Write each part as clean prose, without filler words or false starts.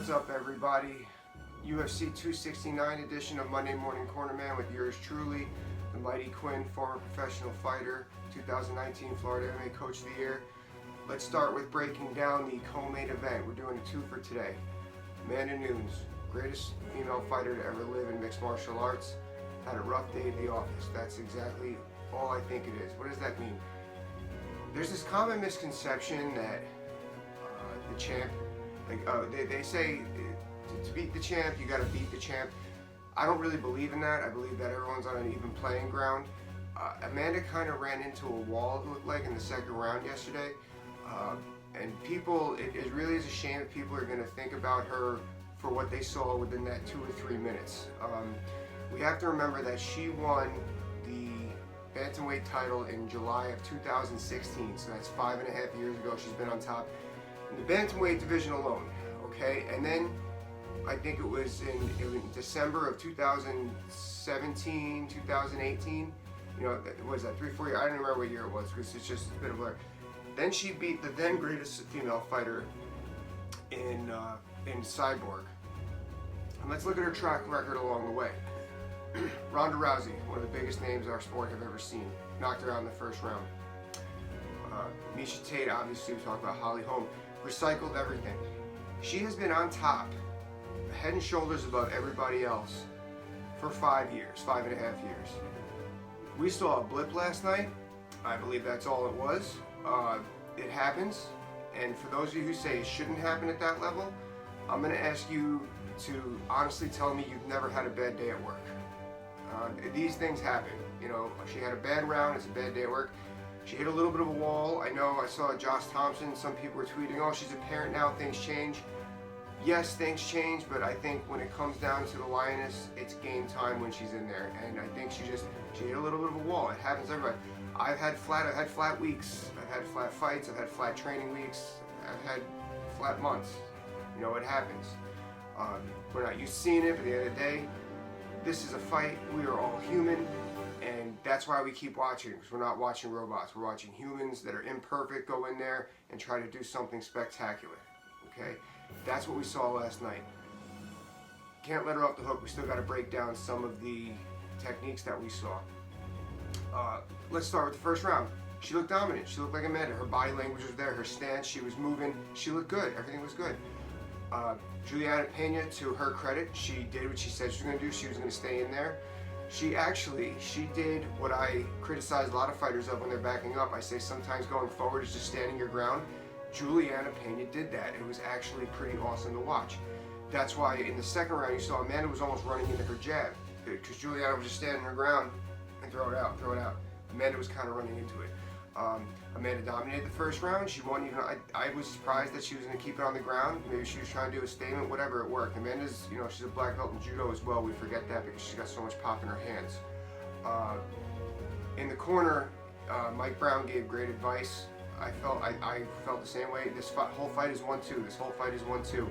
What's up, everybody? UFC 269 edition of Monday Morning Cornerman with yours truly, the Mighty Quinn, former professional fighter, 2019 Florida MMA Coach of the Year. Let's start with breaking down the co-main event. We're doing a two for today. Amanda Nunes, greatest female fighter to ever live in mixed martial arts, had a rough day at the office. That's exactly all I think it is. What does that mean? There's this common misconception that the champ, they say to beat the champ, you got to beat the champ. I don't really believe in that. I believe that everyone's on an even playing ground. Amanda kind of ran into a wall, it looked like, in the second round yesterday. And people, it really is a shame that people are going to think about her for what they saw within that 2 or 3 minutes. We have to remember that she won the bantamweight title in July of 2016, so that's 5.5 years ago. She's been on top in the bantamweight division alone, okay? And then I think it was in December of 2017, 2018, you know, what was that, 3-4 years? I don't remember what year it was because it's just a bit of a blur. Then she beat the then greatest female fighter in Cyborg. And let's look at her track record along the way. Ronda Rousey, one of the biggest names our sport have ever seen, knocked her out in the first round. Miesha Tate, obviously, we talked about Holly Holm, recycled everything. She has been on top, head and shoulders above everybody else for 5 years, 5.5 years. We saw a blip last night. I believe that's all it was. It happens, and for those of you who say it shouldn't happen at that level, I'm going to ask you to honestly tell me you've never had a bad day at work. These things happen. You know, she had a bad round, it's a bad day at work. She hit a little bit of a wall. I know I saw Josh Thompson, some people were tweeting, oh, she's a parent now, things change. Yes, things change, but I think when it comes down to the Lioness, it's game time when she's in there. And I think she hit a little bit of a wall. It happens to everybody. I've had flat weeks. I've had flat fights. I've had flat training weeks. I've had flat months. You know, it happens. We're not used to seeing it, but at the end of the day, this is a fight. We are all human, and that's why we keep watching, because we're not watching robots. We're watching humans that are imperfect go in there and try to do something spectacular. Okay? That's what we saw last night. Can't let her off the hook. We still got to break down some of the techniques that we saw. Let's start with the first round. She looked dominant. She looked like Amanda. Her body language was there. Her stance, she was moving. She looked good. Everything was good. Julianna Peña, to her credit, she did what she said she was going to do. She was going to stay in there. She did what I criticize a lot of fighters of when they're backing up. I say sometimes going forward is just standing your ground. Julianna Peña did that. It was actually pretty awesome to watch. That's why in the second round you saw Amanda was almost running into her jab, because Julianna was just standing her ground and throw it out. Amanda was kind of running into it. Amanda dominated the first round. She won. Even I was surprised that she was going to keep it on the ground. Maybe she was trying to do a statement. Whatever, it worked. Amanda's, you know, she's a black belt in judo as well. We forget that because she's got so much pop in her hands. In the corner, Mike Brown gave great advice. I felt the same way. This whole fight is 1-2. This whole fight is 1-2.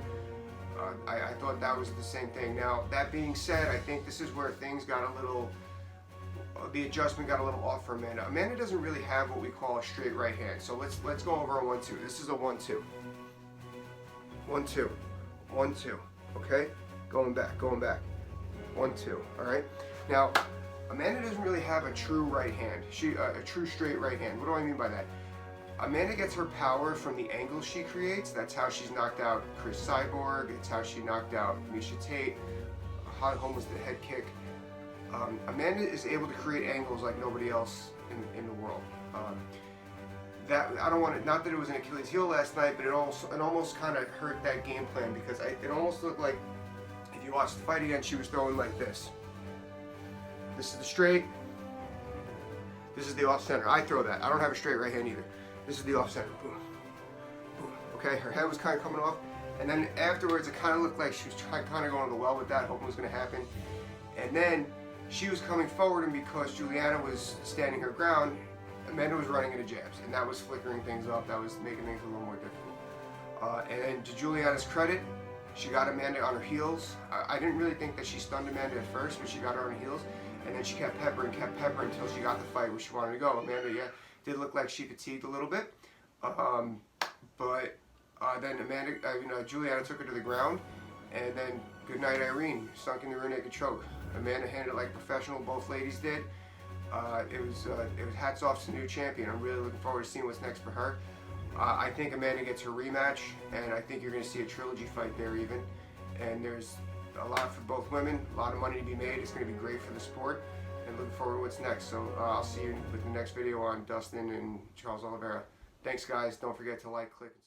I thought that was the same thing. Now, that being said, I think this is where things got a little, the adjustment got a little off for Amanda. Amanda doesn't really have what we call a straight right hand. So let's go over a 1-2. This is a 1-2. 1-2. 1-2. Okay? Going back. 1-2. All right? Now, Amanda doesn't really have a true right hand. A true straight right hand. What do I mean by that? Amanda gets her power from the angles she creates. That's how she's knocked out Chris Cyborg. It's how she knocked out Miesha Tate. Holly Holm was the head kick. Amanda is able to create angles like nobody else in the world. That I don't want to. Not that it was an Achilles heel last night, but it almost kind of hurt that game plan, because it almost looked like if you watched the fight again, she was throwing like this. This is the straight. This is the off center. I throw that. I don't have a straight right hand either. This is the off center. Boom. Boom. Okay, her head was kind of coming off. And then afterwards, it kind of looked like she was kind of going to the well with that, hoping it was going to happen. And then she was coming forward, and because Julianna was standing her ground, Amanda was running into jabs. And that was flickering things up. That was making things a little more difficult. And then to Julianna's credit, she got Amanda on her heels. I didn't really think that she stunned Amanda at first, but she got her on her heels. And then she kept peppering until she got the fight where she wanted to go. Amanda, did look like she fatigued a little bit, but then Julianna took her to the ground, And then good night Irene, sunk in the rear naked choke. Amanda handled it like a professional, both ladies did. It was hats off to the new champion. I'm really looking forward to seeing what's next for her. I think Amanda gets her rematch, and I think you're going to see a trilogy fight there even. And there's a lot for both women, a lot of money to be made. It's going to be great for the sport, and looking forward to what's next. So I'll see you with the next video on Dustin and Charles Oliveira. Thanks guys, don't forget to like, click, and subscribe.